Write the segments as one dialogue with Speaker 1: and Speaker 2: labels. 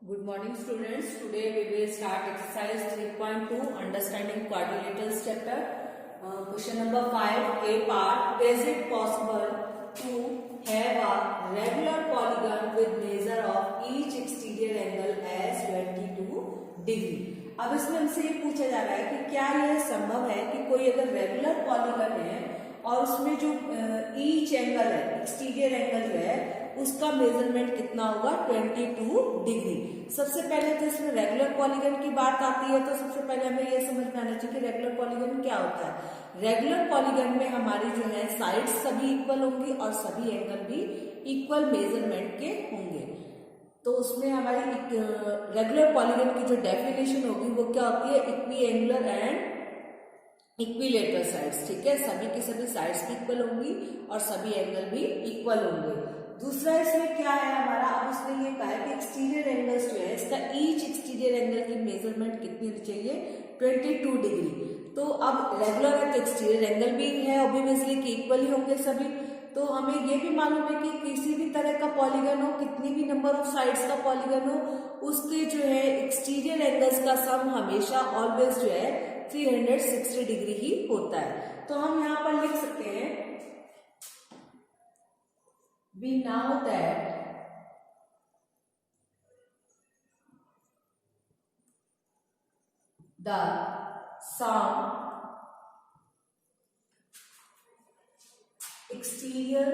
Speaker 1: Good morning students. Today we will start exercise 3.2 understanding quadrilaterals chapter. Question number 5 A part. Is it possible to have a regular polygon with measure of each exterior angle as 22 degree? अब इसमें हमसे ये पूछा जा रहा है कि क्या यह संभव है कि कोई अगर रेगुलर पॉलीगन है और उसमें जो ईच एंगल है एक्सटीरियर एंगल जो है उसका मेजरमेंट कितना होगा 22 डिग्री। सबसे पहले तो इसमें रेगुलर पॉलीगन की बात आती है तो सबसे पहले हमें यह समझ में आना चाहिए कि रेगुलर पॉलीगन क्या होता है। रेगुलर पॉलीगन में हमारी जो है साइड्स सभी इक्वल होंगी और सभी एंगल भी इक्वल मेजरमेंट के होंगे। तो उसमें हमारी रेगुलर पॉलीगन की जो डेफिनेशन होगी वो क्या होती है, equi angular and equilateral sides. ठीक है, सभी की सभी साइड्स भी इक्वल होंगी और सभी एंगल भी इक्वल होंगे। दूसरा इसमें क्या है हमारा, अब उसने ये कहा है कि एक्सटीरियर एंगल्स जो है इसका ईच एक्सटीरियर एंगल की मेजरमेंट कितनी होनी चाहिए 22 डिग्री। तो अब रेगुलर है तो एक्सटीरियर एंगल भी है ऑब्वियसली कि इक्वल ही होंगे सभी। तो हमें ये भी मालूम है कि किसी भी तरह का पॉलीगन हो, कितनी भी नंबर ऑफ साइड्स का पॉलीगन हो, उसके जो है एक्सटीरियर एंगल्स का सम हमेशा ऑलवेज जो है 360 डिग्री ही होता है। तो हम यहाँ पर लिख सकते हैं we know that the sum exterior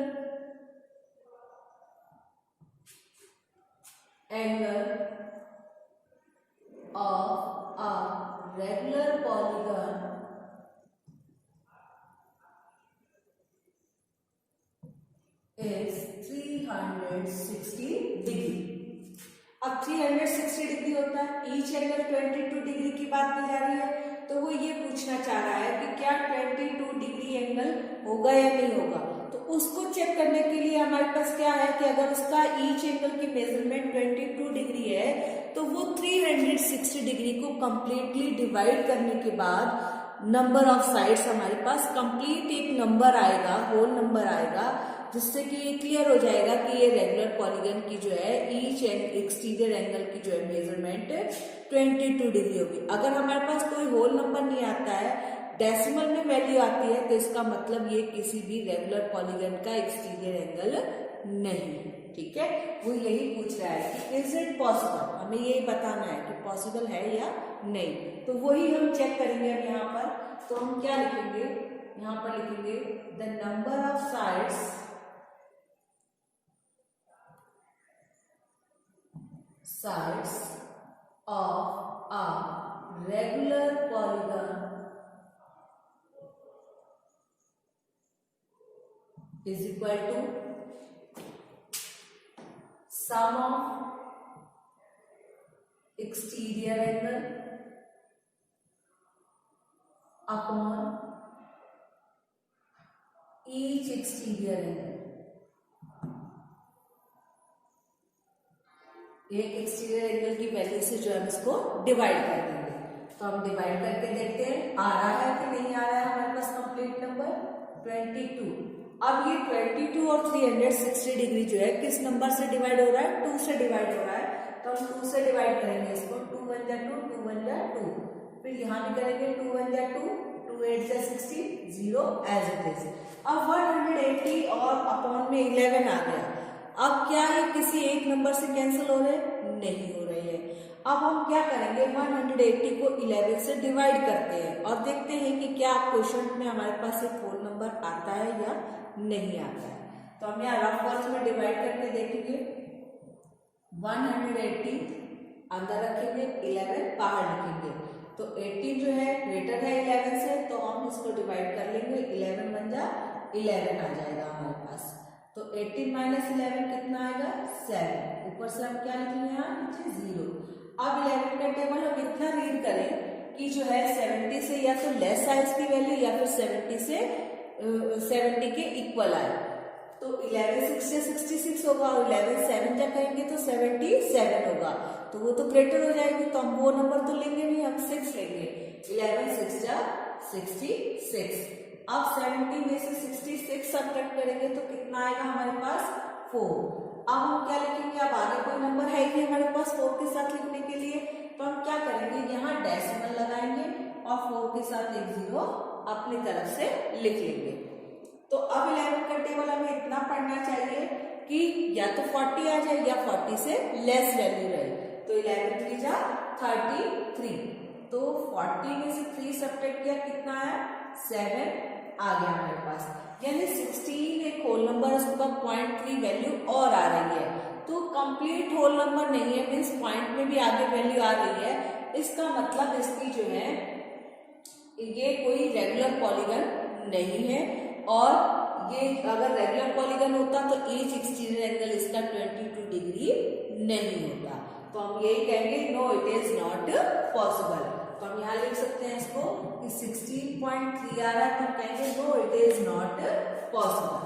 Speaker 1: angle of a regular polygon is 360 degree. अब 360 डिग्री होता है, ईच एंगल 22 डिग्री की बात की जा रही है, तो वो ये पूछना चाह रहा है कि क्या 22 डिग्री एंगल होगा या नहीं होगा। तो उसको चेक करने के लिए हमारे पास क्या है कि अगर उसका ईच एंगल की मेजरमेंट 22 डिग्री है तो वो 360 डिग्री को कंप्लीटली डिवाइड करने के बाद नंबर ऑफ साइड्स हमारे पास कंप्लीट एक नंबर आएगा, होल नंबर आएगा, जिससे कि ये क्लियर हो जाएगा कि ये रेगुलर पॉलीगन की जो है ईच एक्सटीरियर एंगल की जो है मेजरमेंट 22 डिग्री होगी। अगर हमारे पास कोई होल नंबर नहीं आता है, डेसिमल में वैल्यू आती है, तो इसका मतलब ये किसी भी रेगुलर पॉलीगन का एक्सटीरियर एंगल नहीं। ठीक है, वो यही पूछ रहा है कि इज इट पॉसिबल, हमें यही बताना है कि पॉसिबल है या नहीं। तो वही हम चेक करेंगे अब यहाँ पर। तो हम क्या लिखेंगे, यहाँ पर लिखेंगे the number of sides of a regular polygon is equal to sum of exterior angle upon each exterior angle। एक एक्सटीरियर एंगल की वैल्यू से जो हम इसको डिवाइड कर देंगे। तो हम डिवाइड करके देखते हैं आ रहा है कि नहीं आ रहा है हमारे पास कंप्लीट नंबर 22। अब ये 22 और 360 डिग्री जो है किस नंबर से डिवाइड हो रहा है, 2 से डिवाइड हो रहा है। तो हम 2 से डिवाइड करेंगे इसको, 2 1 जा 2, 2 1 जा 2, फिर यहाँ भी करेंगे 2 1 जा 2, 2 8 जा 60, 0 एज इट इज। अब 180 और अपॉन में 11 आ गया। अब क्या है, किसी एक नंबर से कैंसिल हो रहे, नहीं हो रहे हैं। अब हम क्या करेंगे, 180 को 11 से डिवाइड करते हैं और देखते हैं कि क्या क्वेश्चन में हमारे पास एक होल नंबर आता है या नहीं आता है। तो हम यहाँ रफ वर्ड्स में डिवाइड करके देखेंगे, 180 अंदर रखेंगे, 11 बाहर लिखेंगे। तो 18 जो है ग्रेटर है 11 से, तो हम इसको डिवाइड कर लेंगे, 11 बन जा 11 आ जाएगा हमारे पास। तो 18 माइनस 11 कितना आएगा 7, ऊपर से हम क्या लिखेंगे यहाँ नीचे 0। अब 11 का टेबल हम इतना रीड करें कि जो है 70 से या तो लेस आए इसकी वैल्यू या फिर 70 से 70 के इक्वल आए। तो 11 6 से 66 होगा और 11 7 जब करेंगे तो 77 होगा, तो वो तो ग्रेटर हो जाएगी। तो हम वो नंबर तो लेंगे नहीं, हम 6 लेंगे, 11 6 जा 66। अब 70 में से 66 सब्ट्रैक्ट करेंगे तो कितना आएगा हमारे पास 4। अब हम क्या लिखेंगे, अब आगे कोई नंबर है कि हमारे पास 4 के साथ साथ एक 0 अपनी तरफ से लिख लेंगे। तो अब 11 का टेबल हमें इतना पढ़ना चाहिए कि या तो 40 आ जाए या 40 से लेस वैल्यू रहे। तो 11 3 जा 33, तो 40 में से 3 सब्ट्रैक्ट किया कितना है 7 आ गया हमारे पास, यानी 16 एक होल नंबर, उसका 0.3 वैल्यू और आ रही है। तो कंप्लीट होल नंबर नहीं है, मीन्स पॉइंट में भी आगे वैल्यू आ रही है। इसका मतलब इसकी जो है ये कोई रेगुलर पॉलीगन नहीं है, और ये अगर रेगुलर पॉलीगन होता तो ईच एक्सटीरियर एंगल इसका 22 डिग्री नहीं होता। तो हम यही कहेंगे no it is not possible. तो हम यहाँ लिख सकते हैं इसको कि 16.3 आ रहा है, तो हम कहेंगे no it is not possible.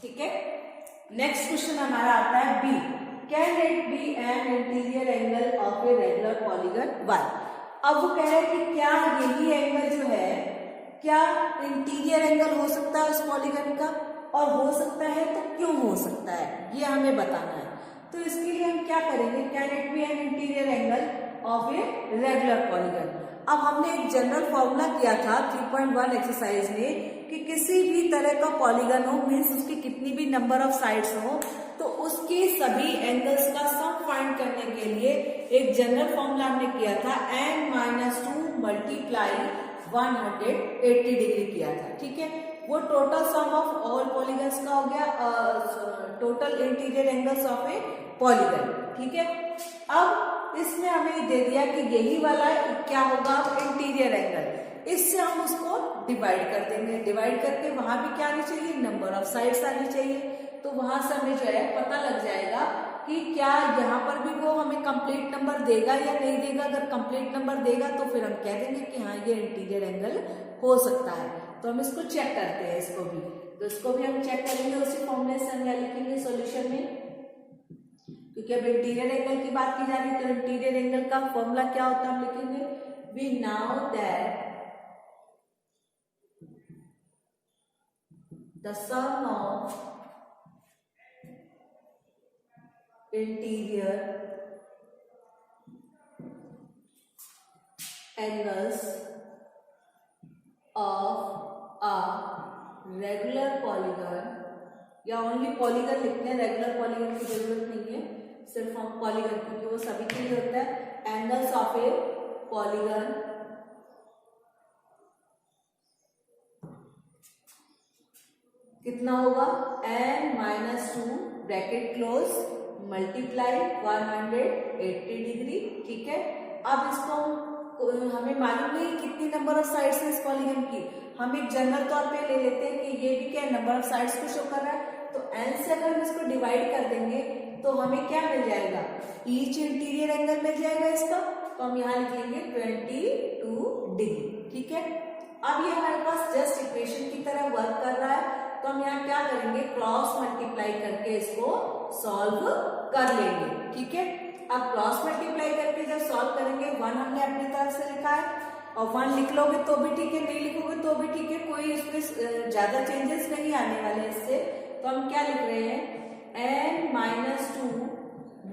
Speaker 1: ठीक है, नेक्स्ट क्वेश्चन हमारा आता है B, can it be an interior angle of a regular polygon why. अब वो कह रहे हैं कि क्या यही एंगल जो है क्या इंटीरियर एंगल हो सकता है उस पॉलीगन का, और हो सकता है तो क्यों हो सकता है, ये हमें बताना है। तो इसके लिए हम क्या करेंगे, can it be an interior angle of a regular polygon. अब हमने एक जनरल फॉर्मूला किया था 3.1 एक्सरसाइज में कि किसी भी तरह का पॉलीगन हो, मीन्स उसकी कितनी भी नंबर ऑफ साइड्स हो, तो उसके सभी एंगल्स का सम फाइंड करने के लिए एक जनरल फॉर्मूला हमने किया था n-2 मल्टीप्लाई 180 डिग्री किया था। ठीक है, वो total sum of all polygons का हो गया, total interior angles of A polygon. ठीक है, अब इसमें हमें दे दिया कि यही वाला क्या होगा इंटीरियर एंगल, इससे हम उसको डिवाइड कर देंगे। डिवाइड करके वहां भी क्या आनी चाहिए, नंबर ऑफ साइड्स आनी चाहिए। तो वहां से हमें जो है पता लग जाएगा कि क्या यहाँ पर भी वो हमें कंप्लीट नंबर देगा या नहीं देगा। अगर कंप्लीट नंबर देगा तो फिर हम कह देंगे कि हाँ ये इंटीरियर एंगल हो सकता है। तो हम इसको चेक करते हैं, इसको भी, तो इसको भी हम चेक करेंगे उसी फॉर्मूले से हम क्या लिखेंगे सॉल्यूशन में, क्योंकि अब इंटीरियर एंगल की बात की जा रही है। तो इंटीरियर एंगल का फॉर्मूला क्या होता है, हम लिखेंगे we know that the sum of interior angles of a regular polygon, या ओनली पॉलीगन लिखते हैं, रेगुलर पॉलीगन की जरूरत नहीं है, सिर्फ हम पॉलीगन, क्योंकि वो सभी के लिए होता है। एंगल्स ऑफ ए पॉलीगन कितना होगा, n-2 bracket close multiply 180 degree. ठीक है, अब इसको हमें मालूम नहीं कितनी नंबर ऑफ साइड्स है इस पॉलीगन की, हम एक जनरल तौर पे ले लेते हैं कि ये भी क्या नंबर ऑफ साइड्स को शो कर रहा है। तो n से अगर हम इसको डिवाइड कर देंगे तो हमें क्या मिल जाएगा, ईच इंटीरियर एंगल मिल जाएगा इसका। तो हम यहाँ लिख लेंगे 22 डिग्री। ठीक है, अब ये हमारे पास जस्ट इक्वेशन की तरह वर्क कर रहा है। तो हम यहाँ क्या करेंगे, क्रॉस मल्टीप्लाई करके इसको सॉल्व कर लेंगे। ठीक है, अब क्रॉस मल्टीप्लाई करके जब सॉल्व करेंगे, 1 हमने अपनी तरफ से लिखा है, और 1 लिख लोगे तो भी ठीक है, नहीं लिखोगे तो भी ठीक है, कोई इसमें ज्यादा चेंजेस नहीं आने वाले इससे। तो हम क्या लिख रहे हैं, n-2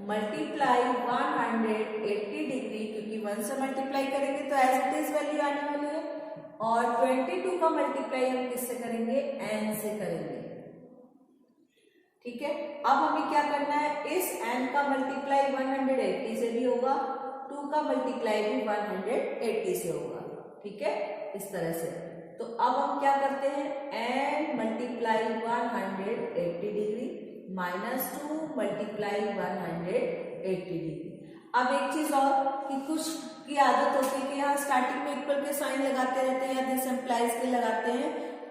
Speaker 1: मल्टीप्लाई 180 डिग्री, क्योंकि 1 से मल्टीप्लाई करेंगे तो एज इट इज वैल्यू आने वाली है, और 22 का मल्टीप्लाई हम किससे करेंगे, n से करेंगे। ठीक है, अब हमें क्या करना है, इस n का मल्टीप्लाई 180 से भी होगा, 2 का मल्टीप्लाई भी 180 से होगा। ठीक है, इस तरह से। तो अब हम क्या करते हैं, n multiply 180 degree minus 2 multiply 180 degree. अब एक चीज और कि कुछ की आदत होती है कि यहाँ स्टार्टिंग में इक्वल के साइन लगाते रहते हैं या दिस इम्प्लाइज के लगाते हैं,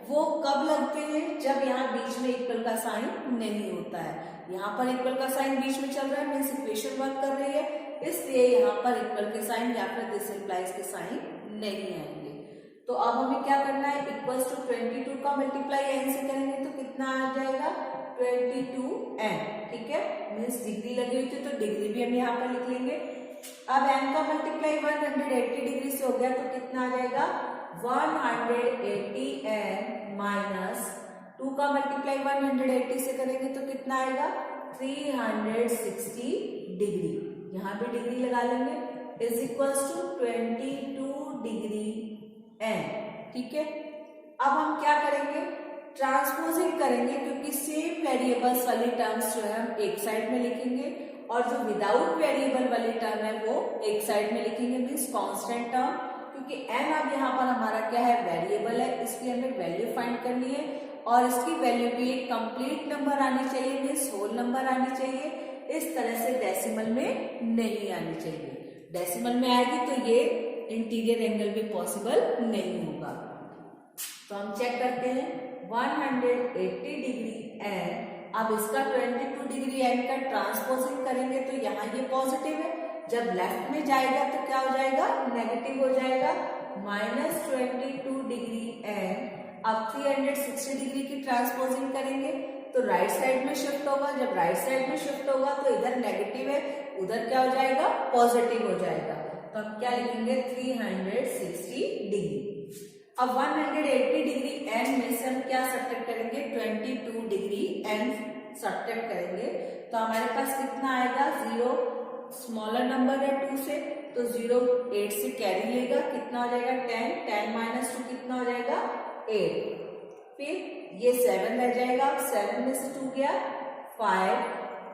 Speaker 1: वो कब लगते हैं, जब यहाँ बीच में इक्वल का साइन नहीं होता है। यहाँ पर इक्वल का साइन बीच में चल रहा है, मीन्स इक्वेशन वर्क कर रही है, इसलिए यहाँ पर इक्वल के साइन या फिर दिस इम्प्लाइज के साइन नहीं आएंगे। तो अब हमें क्या करना है, इक्वल्स टू 22 का मल्टीप्लाई n से करेंगे तो कितना आ जाएगा, 22n। ठीक है, मीन्स डिग्री लगी हुई थी तो डिग्री भी हम यहाँ पर लिख लेंगे। अब n का मल्टीप्लाई 180 डिग्री से हो गया तो कितना आ जाएगा, 180n माइनस 2 का मल्टीप्लाई 180 से करेंगे तो कितना आएगा 360 डिग्री, यहाँ भी डिग्री लगा लेंगे, is equals to 22 degree n. ठीक है, अब हम क्या करेंगे, ट्रांसपोजिंग करेंगे, क्योंकि सेम वेरिएबल्स वाली टर्म्स जो है हम एक साइड में लिखेंगे और जो विदाउट वेरिएबल वाली टर्म है वो एक साइड में लिखेंगे, मीन्स कांस्टेंट टर्म, क्योंकि n अब यहाँ पर हमारा क्या है, वेरिएबल है, इसकी हमें वैल्यू फाइंड करनी है और इसकी वैल्यू भी एक कंप्लीट नंबर आनी चाहिए, मीन्स होल नंबर आनी चाहिए, इस तरह से डेसिमल में नहीं आनी चाहिए। डेसिमल में आएगी तो ये इंटीरियर एंगल भी पॉसिबल नहीं होगा। तो हम चेक करते हैं 180 डिग्री एन, अब इसका 22 डिग्री एन का ट्रांसपोजिंग करेंगे तो यहाँ ये पॉजिटिव है, जब लेफ्ट में जाएगा तो क्या हो जाएगा, नेगेटिव हो जाएगा, -22 डिग्री एन। अब 360 डिग्री की ट्रांसपोजिंग करेंगे तो राइट साइड में शिफ्ट होगा, जब राइट साइड में शिफ्ट होगा तो इधर नेगेटिव है, उधर क्या हो जाएगा, पॉजिटिव हो जाएगा, तो हम क्या लिखेंगे 360 डिग्री। अब 180 डिग्री एन में से हम क्या सब्ट्रैक्ट करेंगे, 22 डिग्री एन सब्ट्रैक्ट करेंगे तो हमारे पास कितना आएगा, 0 स्मॉलर नंबर है 2 से, तो 0 8 से कैरी लेगा, कितना हो जाएगा 10, 10 माइनस 2 कितना हो जाएगा 8, फिर ये 7 रह जाएगा, 7 में से 2 गया 5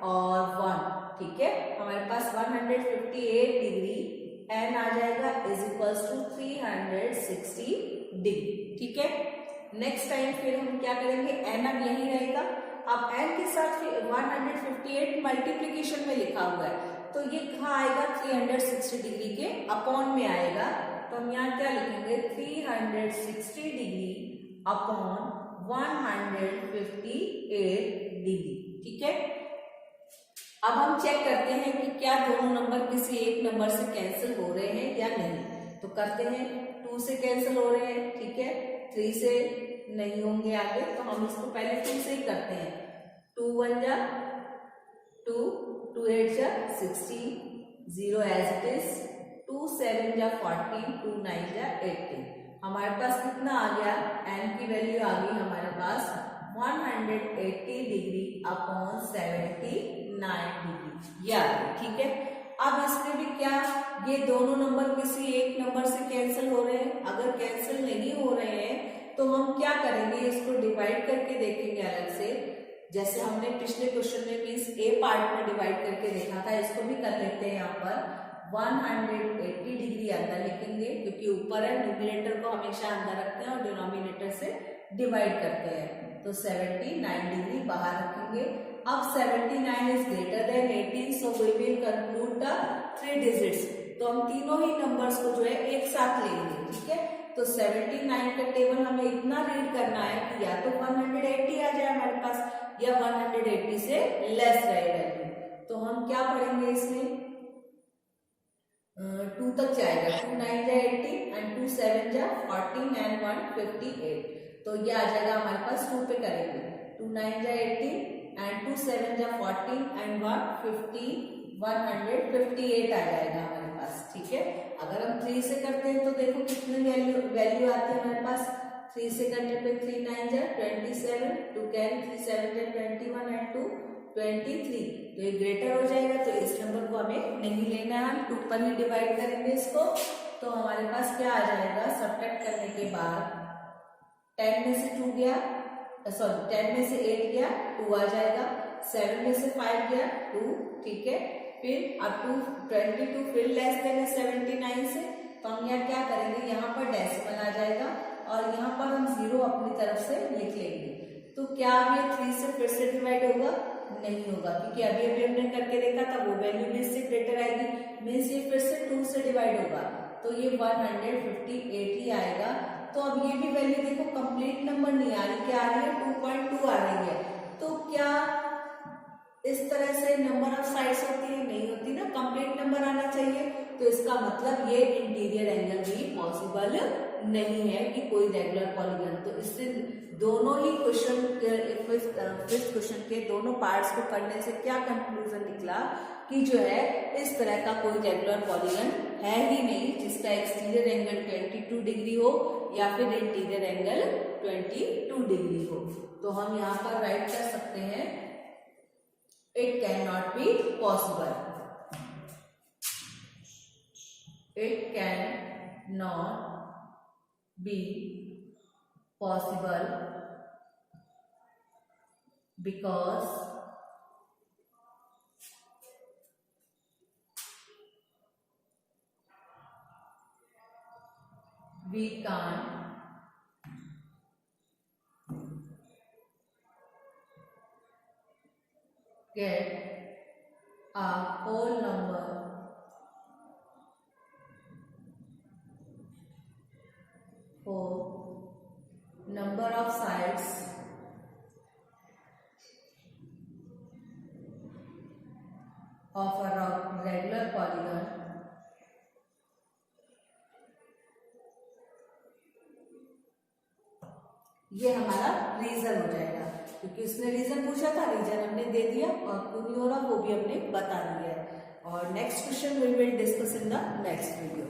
Speaker 1: और 1, ठीक है, हमारे पास 158 डिग्री एन आ जाएगा, इज इक्वल्स टू 360 डिग्री। ठीक है, नेक्स्ट टाइम फिर हम क्या करेंगे, एन अब यही रहेगा, अब एन के साथ 158 मल्टीप्लीकेशन में लिखा हुआ है तो ये कहाँ आएगा, 360 डिग्री के अपॉन में आएगा, तो हम यहाँ क्या लिखेंगे 360 डिग्री अपॉन 158 डिग्री। ठीक है, अब हम चेक करते हैं कि क्या दोनों नंबर किसी एक नंबर से कैंसिल हो रहे हैं या नहीं, तो करते हैं, 2 से कैंसिल हो रहे हैं, ठीक है, 3 से नहीं होंगे आगे, तो हम इसको पहले 2 से ही करते हैं, 2 1 जा 2, 2 8 जा 16, 0 एज इट इज, 2 7 जा 14, 2 9 जा 18, हमारे पास कितना आ गया, एन की वैल्यू आ गई हमारे पास 180 डिग्री अपॉन 79 डिग्री, या ठीक है। अब इसमें भी क्या, ये दोनों नंबर किसी एक नंबर से कैंसिल हो रहे हैं, अगर कैंसिल नहीं हो रहे हैं तो हम क्या करेंगे, इसको डिवाइड करके देखेंगे अलग से, जैसे हमने पिछले क्वेश्चन में मीन्स ए पार्ट में डिवाइड करके देखा था, इसको भी कर लेते हैं। यहाँ पर 180 डिग्री अंदर लिखेंगे, क्योंकि ऊपर है, न्यूमरेटर को हमेशा अंदर रखते हैं और डिनोमिनेटर से डिवाइड करते हैं, तो 79 डिग्री बाहर रखेंगे। अब 79 is greater than 18, so we will conclude the 3 digits, तो हम तीनों ही नंबर्स को जो है एक साथ लेंगे, ठीक है। तो 79 का टेबल हमें इतना रीड करना है कि या तो 180 आ जाए हमारे पास, या 180 से लेस रहे वैल्यू, तो हम क्या पढ़ेंगे इसमें, 2 तक जाएगा, 2 9 जा 80 एंड 2 7 जा 14 एंड 158, तो ये आ जाएगा हमारे पास, 2 पे करेंगे, 2 9 जा 80 एंड 2 7 जा 14 एंड 158 आ जाएगा हमारे पास, ठीक है। अगर हम 3 से करते हैं तो देखो कितनी वैल्यू आती है हमारे पास, 3 से करने पे 3 9 जा 27, 2 कैरी 3 7 जा 21 एंड 2 23, तो ये ग्रेटर हो जाएगा, तो इस नंबर को हमें नहीं लेना है, हम 2 पर ही डिवाइड करेंगे इसको, तो हमारे पास क्या आ जाएगा, सब्ट्रैक्ट करने के बाद 10 में से 2 गया, सॉरी 10 में से 8 गया 2 आ जाएगा, 7 में से 5 गया 2, ठीक है, फिर अब 22 फिर लेस देन 79 से, तो हम यहाँ क्या करेंगे, यहाँ पर डेसिमल आ जाएगा और यहाँ पर हम 0 अपनी तरफ से लिख लेंगे, तो क्या अब ये 3 से फिर से डिवाइड होगा, नहीं होगा, क्योंकि अभी अभी हमने करके देखा था वो वैल्यू भी इससे ग्रेटर आएगी, मीन्स ये फिर से 2 से डिवाइड होगा, तो ये 158 ही आएगा। तो अब ये भी वैल्यू देखो कंप्लीट नंबर नहीं आ रही, क्या आ रही है, 2.2 आ रही है, तो क्या इस तरह से नंबर ऑफ साइड्स होती है, नहीं होती ना, कंप्लीट नंबर आना चाहिए, तो इसका मतलब ये इंटीरियर एंगल भी पॉसिबल नहीं है कि कोई रेगुलर पॉलीगन, तो इससे दोनों ही क्वेश्चन, फिफ्थ क्वेश्चन के दोनों पार्ट्स को करने से क्या कंक्लूजन निकला कि जो है इस तरह का कोई रेगुलर पॉलीगन है ही नहीं जिसका एक्सटीरियर एंगल 22 डिग्री हो या फिर इंटीरियर एंगल 22 डिग्री हो। तो हम यहाँ पर राइट कर सकते हैं it can not be possible. It cannot be possible because we can't get a whole number for number of sides of a regular polygon ये हमारा रीजन हो जाएगा, क्योंकि उसने रीजन पूछा था, रीजन हमने दे दिया और क्यों नहीं हो रहा वो भी हमने बता दिया है। और next question we will discuss in the next video.